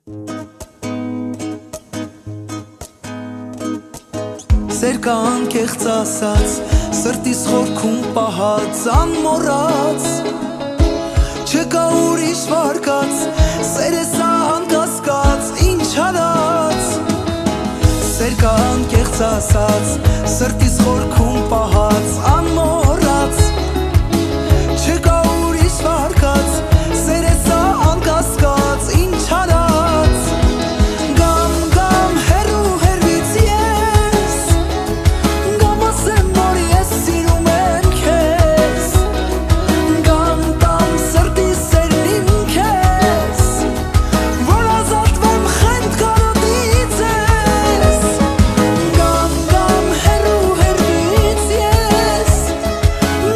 Սեր կա անկեղծ ասած, սրտիս խորքում պահած, անմոռաց, չկա ուրիշ վարկած, սեր է սա անկասկած, ինչ արած։ Սեր կա անկեղծ ասած, սրտիս խորքում պահած, անմոռաց, չկա ուրիշ վարկած, սեր է սա անկասկած, ինչ արած։ Գամ գամ հեռու հեռվից ես, գամ ասեմ, որ ես սիրում եմ քեզ, գամ տամ սրտի սերն իմ քեզ, որ ազատվեմ խենթ կարոտից ես։ Գամ գամ հեռու հեռվից ես,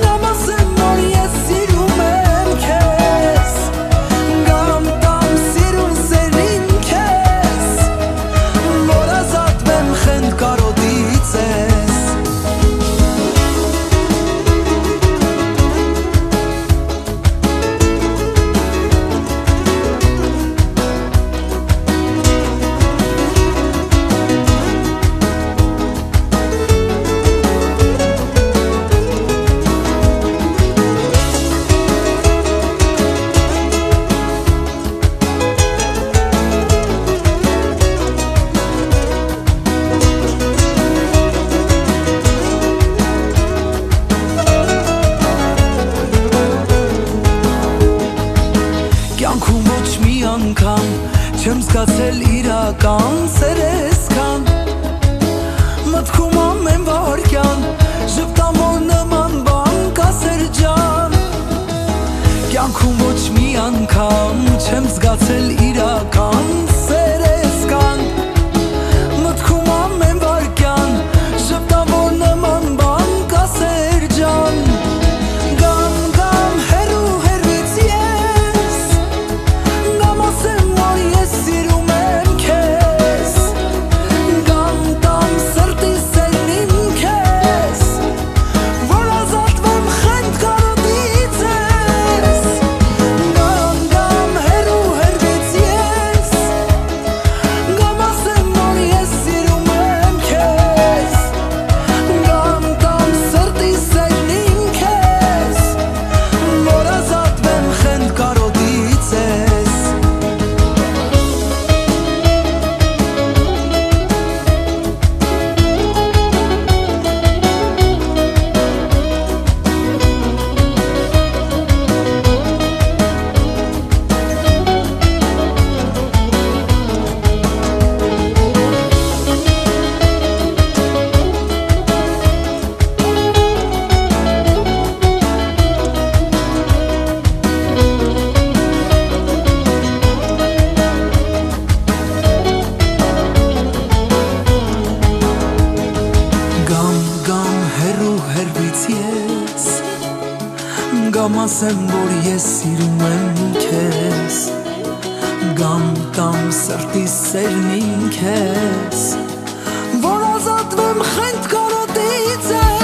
գամ ասեմ, որ ես սիրում եմ քեզ, գամ տամ սիրուն սերն իմ քեզ, որ ազատվեմ խենթ կարոտից ես։ Կյանքում ոչ մի անգամ չեմ զգացել իրական սերեսքան, մտքում ամեն վարքյան ժպտամ, որ նման բան կա սեր ջան։ Կյանքում ոչ մի անգամ չեմ զգացել իրական սերեսքան, մտքում ամեն վարքյան ժպտամ, որ նման բան կա սեր ջան։ Գամ գամ հեռու հեռվից ես, գամ ասեմ, որ ես սիրում եմ քեզ, գամ տամ սրտի սերն իմ քեզ, որ ազատվեմ խենթ կարոտից ես։ Գամ գամ հեռու հեռվից ես, գամ ասեմ, որ ես սիրում եմ քեզ, գամ տամ սրտի սերն իմ քեզ, որ ազատվեմ խենթ կարոտից ես։ Գամ գամ հեռու հեռվից ես, գամ ասեմ, որ ես սիրում եմ քեզ, գամ տամ սրտի սերն իմ քեզ, որ ազատվեմ խենթ կարոտից ես։